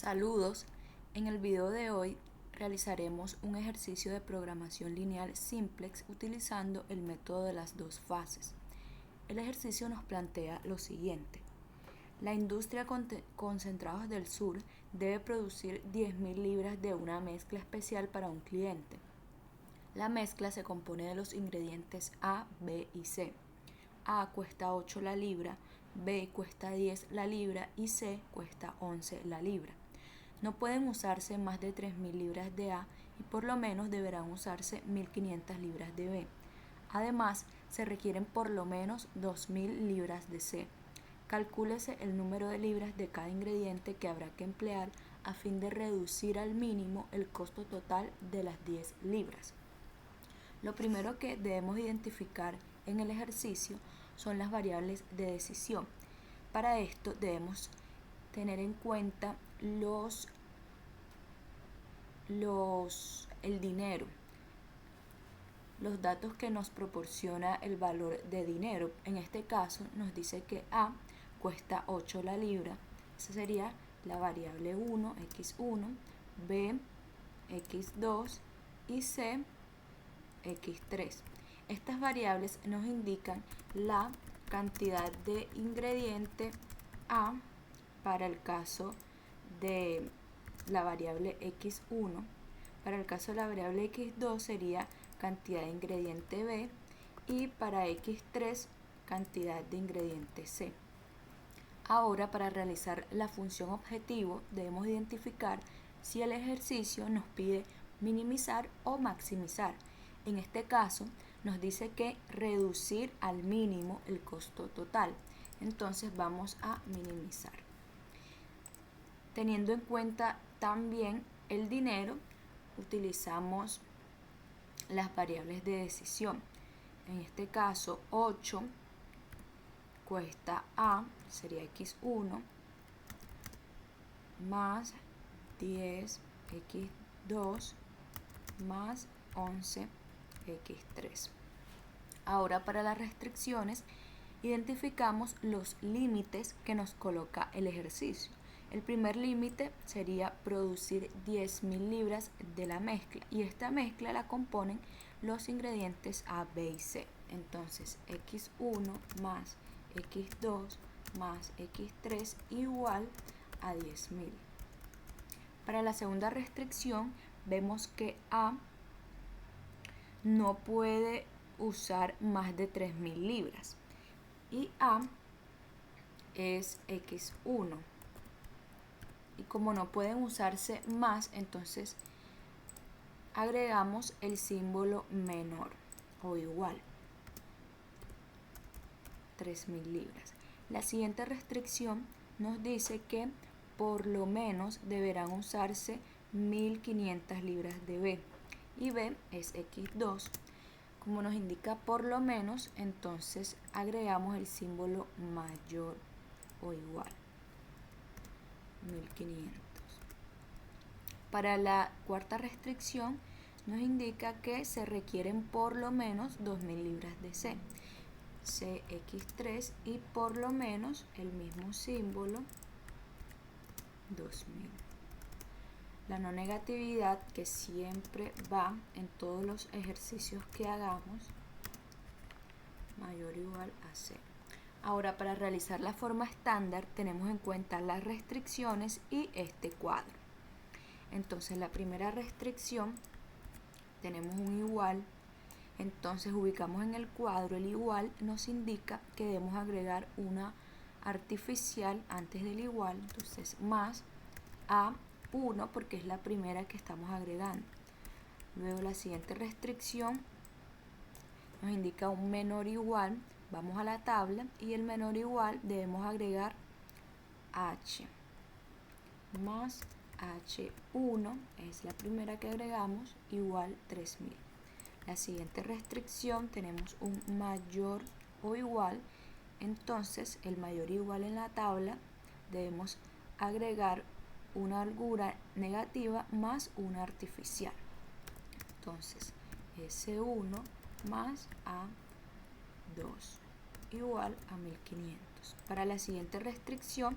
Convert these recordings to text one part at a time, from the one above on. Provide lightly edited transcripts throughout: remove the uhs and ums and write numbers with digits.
Saludos, en el video de hoy realizaremos un ejercicio de programación lineal simplex utilizando el método de las dos fases. El ejercicio nos plantea lo siguiente. La industria Concentrados del Sur debe producir 10.000 libras de una mezcla especial para un cliente. La mezcla se compone de los ingredientes A, B y C. A cuesta 8 la libra, B cuesta 10 la libra y C cuesta 11 la libra. No pueden usarse más de 3.000 libras de A y por lo menos deberán usarse 1.500 libras de B. Además, se requieren por lo menos 2.000 libras de C. Calcúlese el número de libras de cada ingrediente que habrá que emplear a fin de reducir al mínimo el costo total de las 10 libras. Lo primero que debemos identificar en el ejercicio son las variables de decisión. Para esto debemos tener en cuenta el dinero, los datos que nos proporciona el valor de dinero. En este caso nos dice que A cuesta 8 la libra, esa sería la variable 1, x1, B, x2 y C, x3. Estas variables nos indican la cantidad de ingrediente A para el caso de la variable x1. Para el caso de la variable x2 sería cantidad de ingrediente B y para x3 cantidad de ingrediente C. Ahora, para realizar la función objetivo debemos identificar si el ejercicio nos pide minimizar o maximizar. En este caso nos dice que reducir al mínimo el costo total. Entonces vamos a minimizar. Teniendo en cuenta también el dinero, utilizamos las variables de decisión. En este caso 8 cuesta A, sería x1, más 10 x2 más 11 x3. Ahora, para las restricciones identificamos los límites que nos coloca el ejercicio. El primer límite sería producir 10.000 libras de la mezcla y esta mezcla la componen los ingredientes A, B y C. Entonces x1 más x2 más x3 igual a 10.000. Para la segunda restricción vemos que A no puede usar más de 3.000 libras y A es x1. Y como no pueden usarse más, entonces agregamos el símbolo menor o igual, 3.000 libras. La siguiente restricción nos dice que por lo menos deberán usarse 1.500 libras de B y B es x2. Como nos indica por lo menos, entonces agregamos el símbolo mayor o igual, 1.500. Para la cuarta restricción nos indica que se requieren por lo menos 2.000 libras de C, CX3 y por lo menos el mismo símbolo, 2.000. La no negatividad, que siempre va en todos los ejercicios que hagamos, mayor o igual a 0. Ahora, para realizar la forma estándar tenemos en cuenta las restricciones y este cuadro. Entonces, la primera restricción tenemos un igual. Entonces ubicamos en el cuadro el igual, nos indica que debemos agregar una artificial antes del igual, entonces más A1 porque es la primera que estamos agregando. Luego la siguiente restricción nos indica un menor igual, vamos a la tabla y el menor igual debemos agregar H más H1, es la primera que agregamos, igual 3.000. La siguiente restricción tenemos un mayor o igual, entonces el mayor igual en la tabla debemos agregar una holgura negativa más una artificial. Entonces S1 más A2 igual a 1.500. Para la siguiente restricción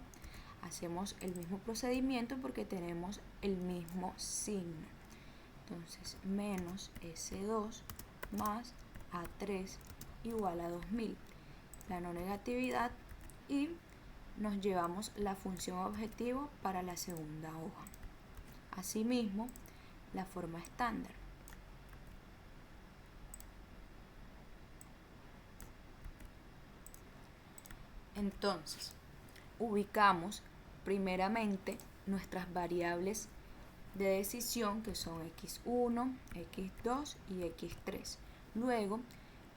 Hacemos el mismo procedimiento porque tenemos el mismo signo. Entonces, menos S2 más A3 igual a 2000. La no negatividad y nos llevamos la función objetivo para la segunda hoja. Asimismo, la forma estándar. Entonces, ubicamos primeramente nuestras variables de decisión que son x1, x2 y x3. Luego,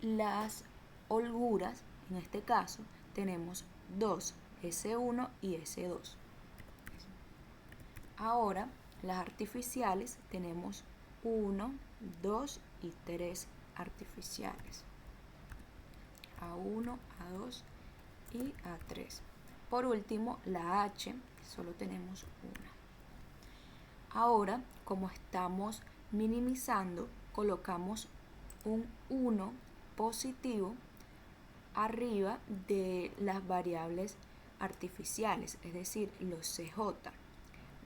las holguras, en este caso, tenemos 2, S1 y S2. Ahora, las artificiales tenemos 1, 2 y 3 artificiales. A1, A2 y A3. Por último, la H, solo tenemos una. Ahora, como estamos minimizando, colocamos un 1 positivo arriba de las variables artificiales, es decir, los CJ.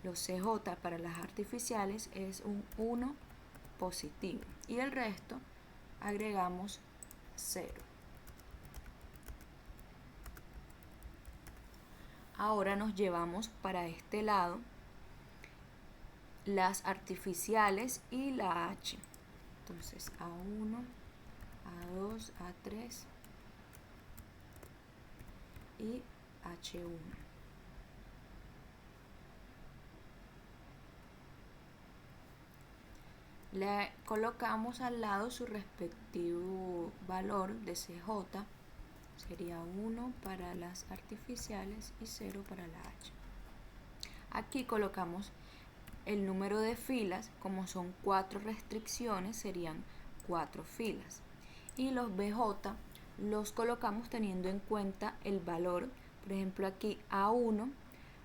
Los CJ para las artificiales es un 1 positivo y el resto agregamos 0. Ahora nos llevamos para este lado las artificiales y la H. Entonces A1, A2, A3 y H1. Le colocamos al lado su respectivo valor de CJ. Sería 1 para las artificiales y 0 para la H. Aquí colocamos el número de filas, como son 4 restricciones, serían 4 filas. Y los BJ los colocamos teniendo en cuenta el valor. Por ejemplo, aquí A1,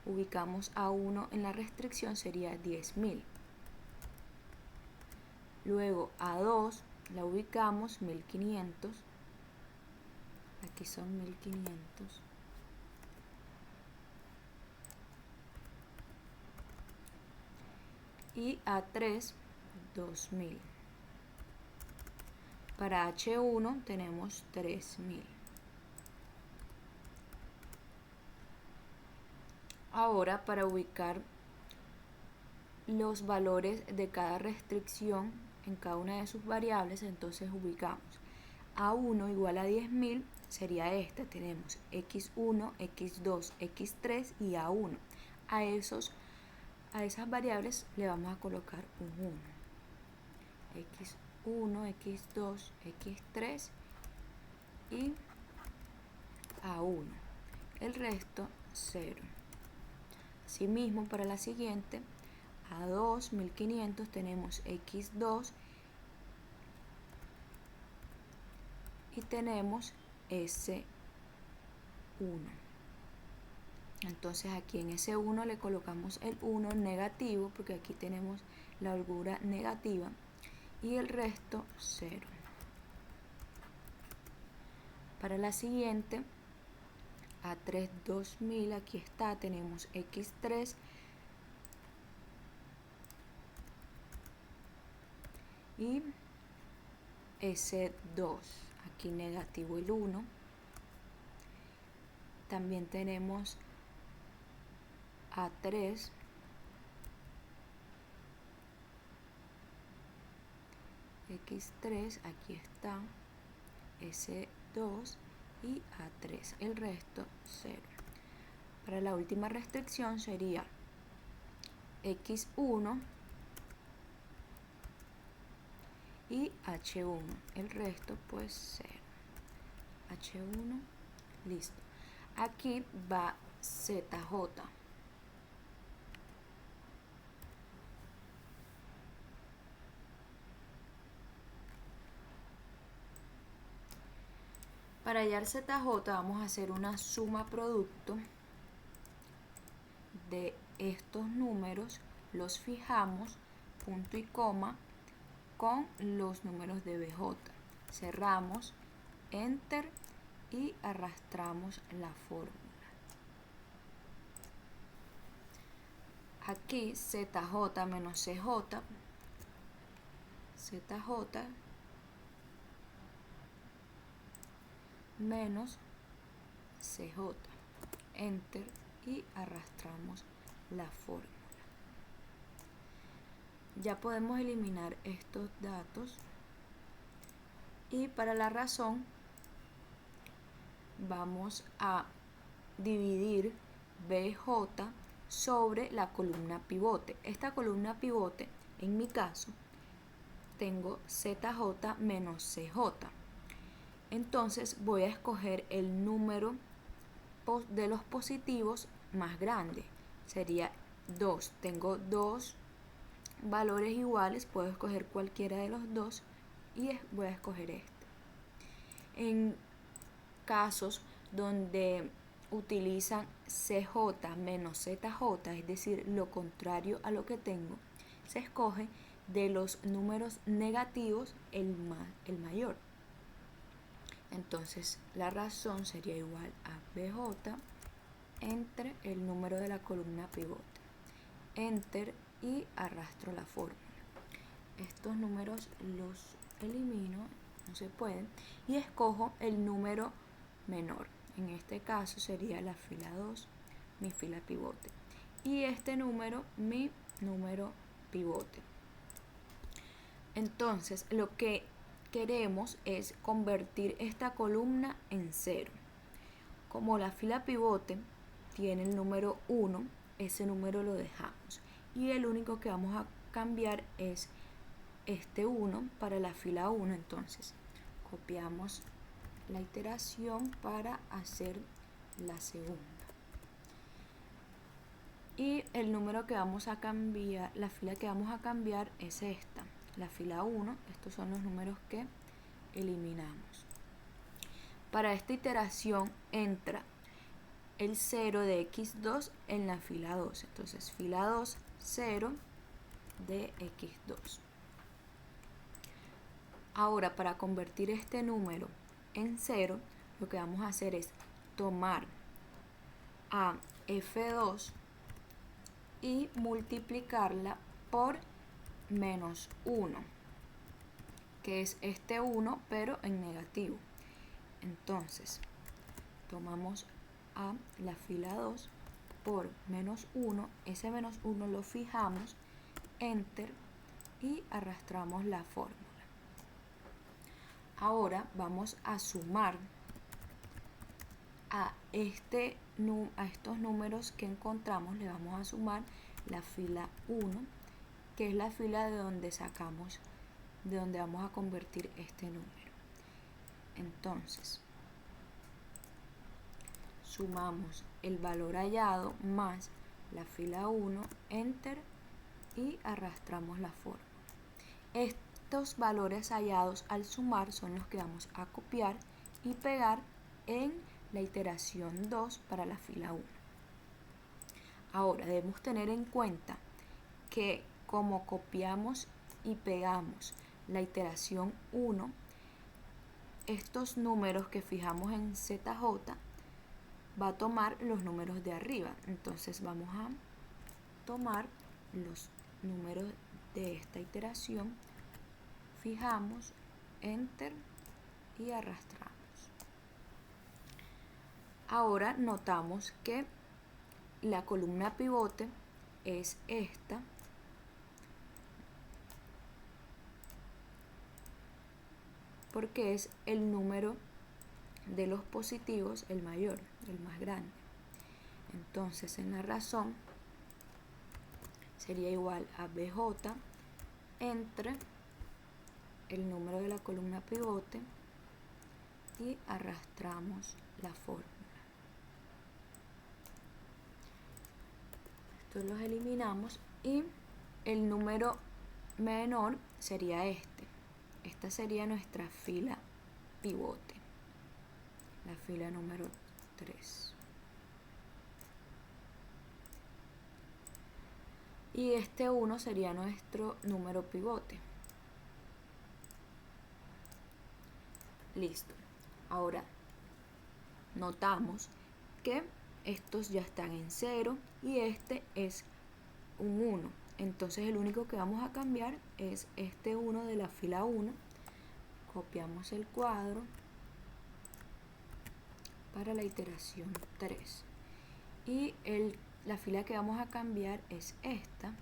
ubicamos A1 en la restricción, sería 10.000. Luego A2 la ubicamos 1500. Aquí son 1500. Y A3, 2000. Para H1 tenemos 3000. Ahora, para ubicar los valores de cada restricción en cada una de sus variables, entonces ubicamos A1 igual a 10.000, sería esta. Tenemos X1, X2, X3 y A1. A esas variables le vamos a colocar un 1. X1, X2, X3 y A1. El resto 0. Asimismo, para la siguiente, A2, 1500, tenemos X2 y tenemos S1. Entonces aquí en S1 le colocamos el 1 negativo, porque aquí tenemos la holgura negativa, y el resto 0. Para la siguiente, A3, 2000, aquí está, tenemos X3 y S2, aquí negativo el 1. También tenemos A3, X3, aquí está, S2 y A3, el resto 0. Para la última restricción sería X1 y H1, el resto pues 0. H1, listo. Aquí va ZJ. Para hallar ZJ vamos a hacer una suma producto de estos números, los fijamos, punto y coma, con los números de BJ. Cerramos, Enter y arrastramos la fórmula. aquí ZJ menos CJ, ZJ menos CJ, enter y arrastramos la fórmula. Ya podemos eliminar estos datos y para la razón vamos a dividir BJ sobre la columna pivote. Esta columna pivote, en mi caso, tengo ZJ menos CJ. Entonces voy a escoger el número de los positivos más grande. Sería 2. Tengo dos valores iguales, puedo escoger cualquiera de los dos y voy a escoger este. En casos donde utilizan CJ menos ZJ, es decir, lo contrario a lo que tengo, se escoge de los números negativos el mayor. Entonces la razón sería igual a BJ entre el número de la columna pivote, enter y arrastro la fórmula. Estos números los elimino, no se pueden, y escojo el número menor. En este caso sería la fila 2, mi fila pivote, y este número, mi número pivote. Entonces lo que queremos es convertir esta columna en 0. Como la fila pivote tiene el número 1, ese número lo dejamos y el único que vamos a cambiar es este 1 para la fila 1. Entonces copiamos la iteración para hacer la segunda y el número que vamos a cambiar, la fila que vamos a cambiar es esta, la fila 1. Estos son los números que eliminamos. Para esta iteración entra el 0 de x2 en la fila 2. Entonces fila 2, 0 de x2. Ahora, para convertir este número en 0, lo que vamos a hacer es tomar a f2 y multiplicarla por menos 1, que es este 1 pero en negativo. Entonces tomamos a la fila 2 por menos 1, ese menos 1 lo fijamos, enter y arrastramos la fórmula. Ahora vamos a sumar a estos números que encontramos, le vamos a sumar la fila 1, que es la fila de donde sacamos, de donde vamos a convertir este número. Entonces sumamos el valor hallado más la fila 1, enter y arrastramos la fórmula. Estos valores hallados al sumar son los que vamos a copiar y pegar en la iteración 2 para la fila 1. Ahora debemos tener en cuenta que como copiamos y pegamos la iteración 1, estos números que fijamos en ZJ va a tomar los números de arriba. Entonces vamos a tomar los números de esta iteración, fijamos, enter y arrastramos. Ahora notamos que la columna pivote es esta, porque es el número de los positivos el mayor, el más grande. Entonces en la razón sería igual a BJ entre el número de la columna pivote y arrastramos la fórmula. Estos los eliminamos y el número menor sería este. Esta sería nuestra fila pivote, la fila número 3. Y este 1 sería nuestro número pivote. Listo. Ahora notamos que estos ya están en 0 y este es un 1. Entonces el único que vamos a cambiar es este 1 de la fila 1. Copiamos el cuadro para la iteración 3. Y la fila que vamos a cambiar es esta.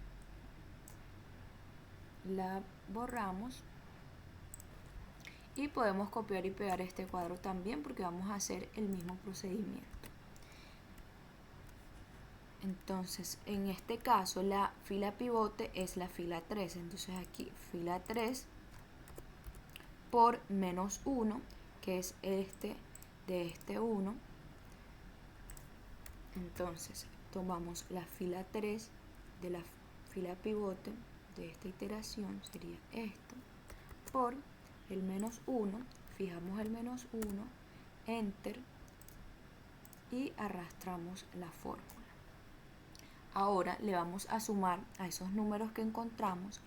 La borramos. Y podemos copiar y pegar este cuadro también porque vamos a hacer el mismo procedimiento. Entonces, en este caso, la fila pivote es la fila 3. Entonces aquí, fila 3 por menos 1, que es este de este 1. Entonces, tomamos la fila 3 de la fila pivote de esta iteración, sería esto, por el menos 1, fijamos el menos 1, enter, y arrastramos la fórmula. Ahora le vamos a sumar a esos números que encontramos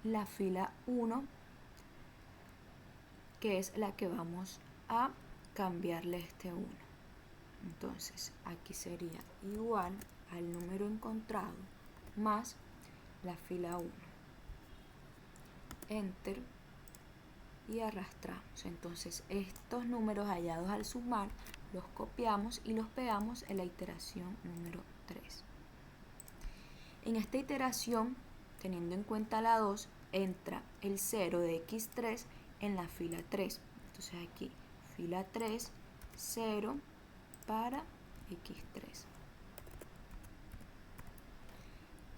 la fila 1, que es la que vamos a cambiarle este 1. Entonces aquí sería igual al número encontrado más la fila 1. Enter y arrastramos. Entonces estos números hallados al sumar los copiamos y los pegamos en la iteración número 3. En esta iteración, teniendo en cuenta la 2, entra el 0 de x3 en la fila 3. Entonces aquí, fila 3, 0 para x3.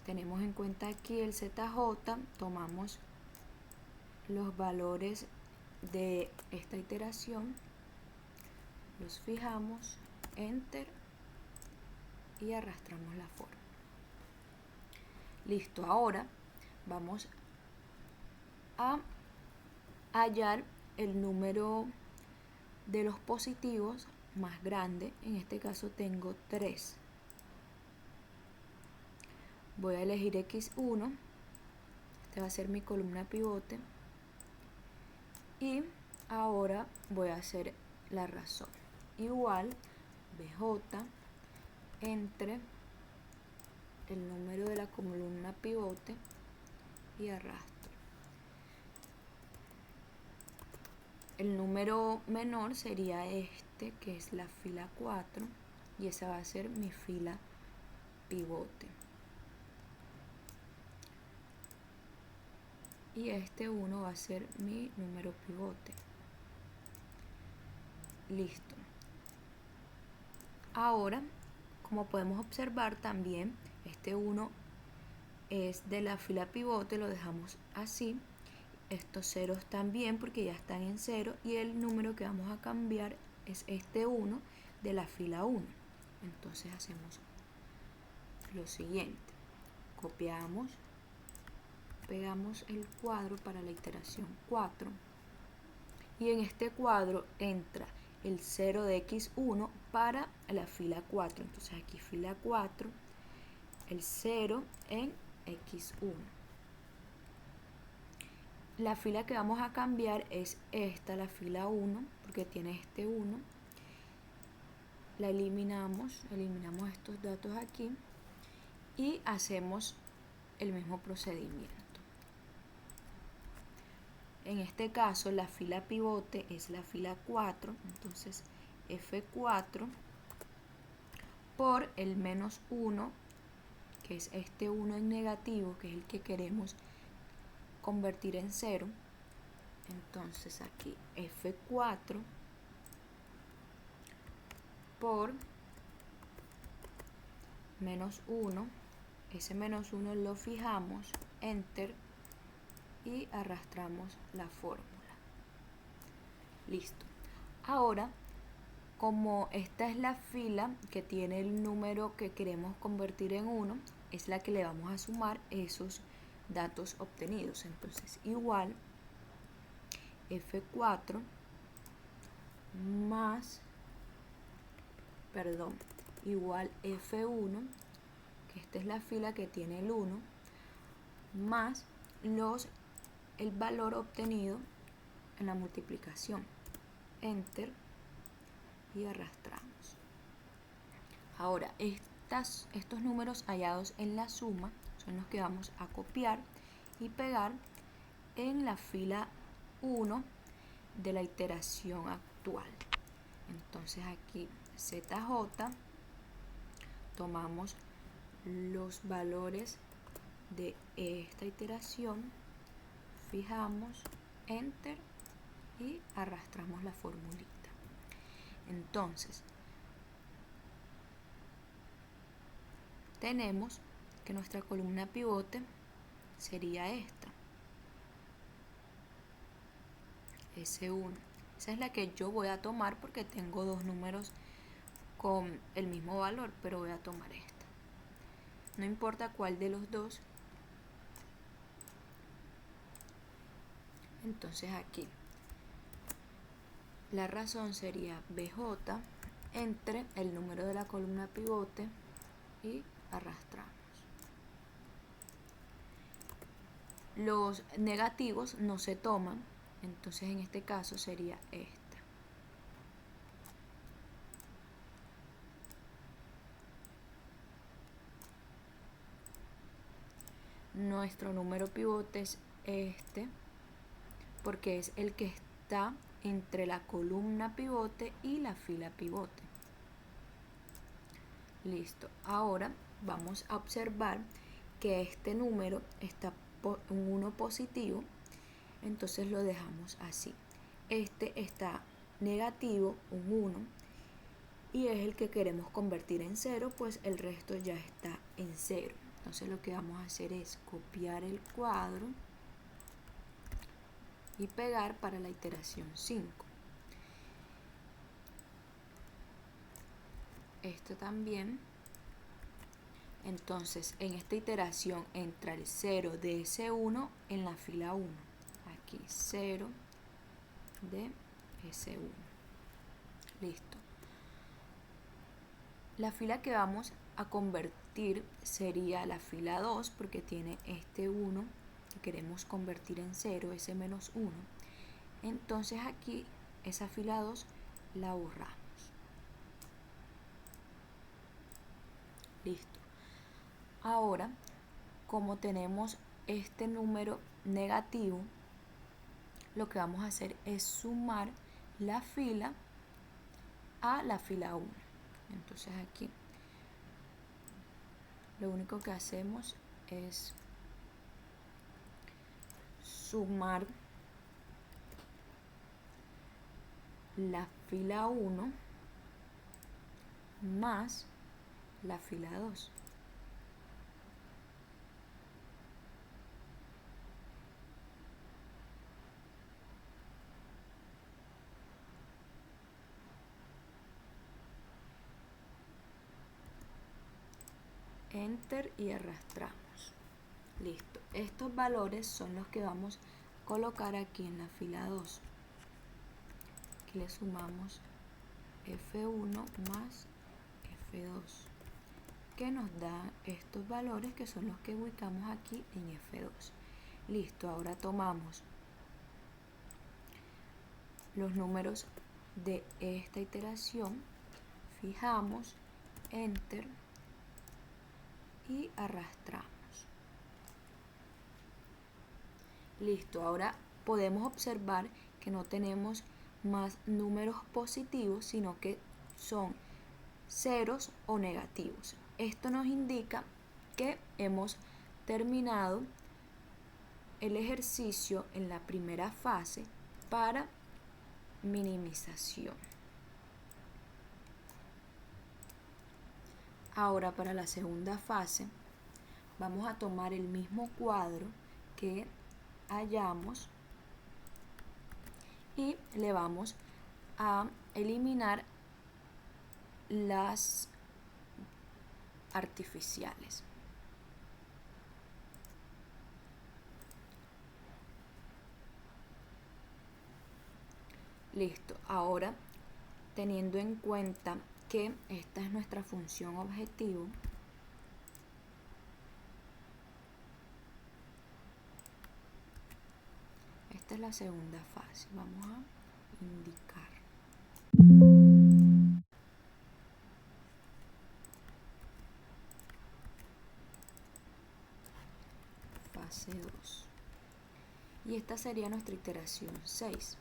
Tenemos en cuenta aquí el ZJ, tomamos los valores de esta iteración, los fijamos, enter y arrastramos la forma. Listo, ahora vamos a hallar el número de los positivos más grande. En este caso tengo 3. Voy a elegir X1. Esta va a ser mi columna pivote. Y ahora voy a hacer la razón. Igual BJ entre el número de la columna pivote y arrastro. El número menor sería este, que es la fila 4, y esa va a ser mi fila pivote. Y este 1 va a ser mi número pivote. Listo. Ahora, como podemos observar también, este 1 es de la fila pivote, lo dejamos así. Estos ceros también porque ya están en 0, y el número que vamos a cambiar es este 1 de la fila 1. Entonces hacemos lo siguiente. Copiamos, pegamos el cuadro para la iteración 4, y en este cuadro entra el 0 de x1 para la fila 4. Entonces aquí fila 4, el 0 en x1. La fila que vamos a cambiar es esta, la fila 1, porque tiene este 1. La eliminamos estos datos aquí y hacemos el mismo procedimiento. En este caso la fila pivote es la fila 4, entonces F4 por el menos 1, que es este 1 en negativo, que es el que queremos convertir en 0. Entonces aquí F4 por menos 1, ese menos 1 lo fijamos, enter, y arrastramos la fórmula. Listo. Ahora, como esta es la fila que tiene el número que queremos convertir en 1, es la que le vamos a sumar esos datos obtenidos. Entonces, igual F4 igual F1, que esta es la fila que tiene el 1, más el valor obtenido en la multiplicación. Enter y arrastramos. Ahora, estos números hallados en la suma son los que vamos a copiar y pegar en la fila 1 de la iteración actual. Entonces aquí ZJ, tomamos los valores de esta iteración, fijamos, enter y arrastramos la formulita. Entonces tenemos que nuestra columna pivote sería esta, S1. Esa es la que yo voy a tomar porque tengo dos números con el mismo valor, pero voy a tomar esta. No importa cuál de los dos. Entonces aquí la razón sería BJ entre el número de la columna pivote y arrastramos. Los negativos no se toman, entonces en este caso sería esta. Nuestro número pivote es este, porque es el que está entre la columna pivote y la fila pivote. Listo. Ahora vamos a observar que este número está un 1 positivo, entonces lo dejamos así. Este está negativo, un 1, y es el que queremos convertir en 0, pues el resto ya está en 0. Entonces lo que vamos a hacer es copiar el cuadro y pegar para la iteración 5. Esto también. Entonces en esta iteración entra el 0 de S1 en la fila 1. Aquí 0 de S1. Listo. La fila que vamos a convertir sería la fila 2 porque tiene este 1 que queremos convertir en 0, ese menos 1. Entonces aquí esa fila 2 la borramos. Listo. Ahora, como tenemos este número negativo, lo que vamos a hacer es sumar la fila a la fila 1. Entonces aquí lo único que hacemos es sumar la fila 1 más la fila 2. Enter y arrastramos. Listo. Estos valores son los que vamos a colocar aquí en la fila 2. Aquí le sumamos F1 más F2, que nos da estos valores que son los que ubicamos aquí en F2. Listo. Ahora tomamos los números de esta iteración, fijamos, enter y arrastramos. Listo, ahora podemos observar que no tenemos más números positivos, sino que son ceros o negativos. Esto nos indica que hemos terminado el ejercicio en la primera fase para minimización. Ahora para la segunda fase vamos a tomar el mismo cuadro que hallamos y le vamos a eliminar las artificiales. Listo, ahora teniendo en cuenta que esta es nuestra función objetivo, esta es la segunda fase, vamos a indicar. fase 2. Y esta sería nuestra iteración 6.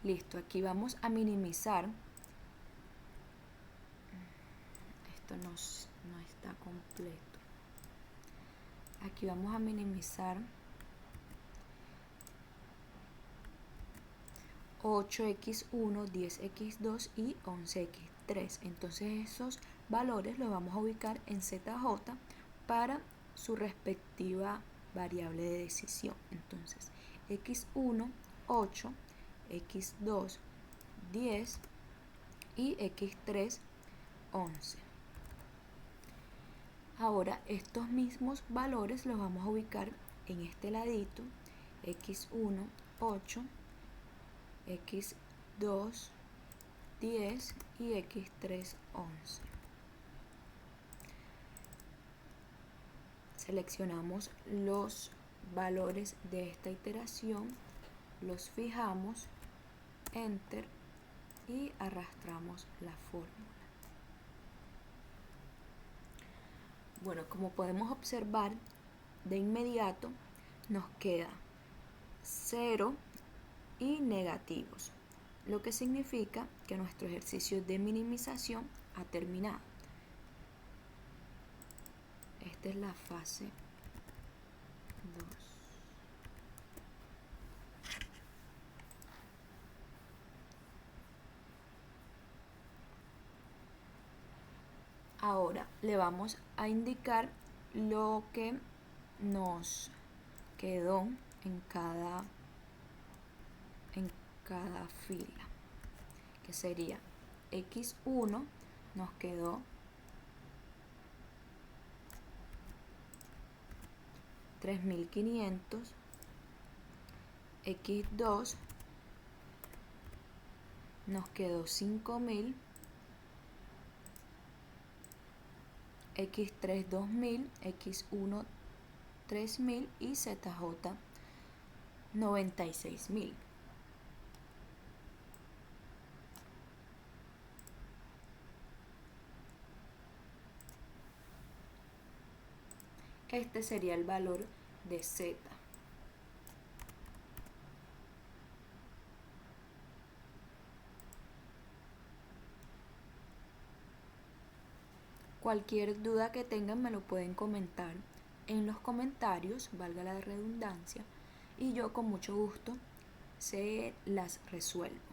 Listo, aquí vamos a minimizar. Esto no está completo. Aquí vamos a minimizar 8x1, 10x2 y 11x3. Entonces esos valores los vamos a ubicar en ZJ para su respectiva variable de decisión. Entonces x1, 8, x2, 10 y x3, 11. Ahora estos mismos valores los vamos a ubicar en este ladito, x1, 8, x2, 10 y x3, 11. Seleccionamos los valores de esta iteración, los fijamos, enter y arrastramos la fórmula. Bueno, como podemos observar, de inmediato nos queda 0 y negativos, lo que significa que nuestro ejercicio de minimización ha terminado. Esta es la fase 2. Ahora le vamos a indicar lo que nos quedó en cada fila, que sería x1 nos quedó 3500, x2 nos quedó 5000, x3 2000, x1 3000 y ZJ 96000. Este sería el valor de Z. Cualquier duda que tengan me lo pueden comentar en los comentarios, valga la redundancia, y yo con mucho gusto se las resuelvo.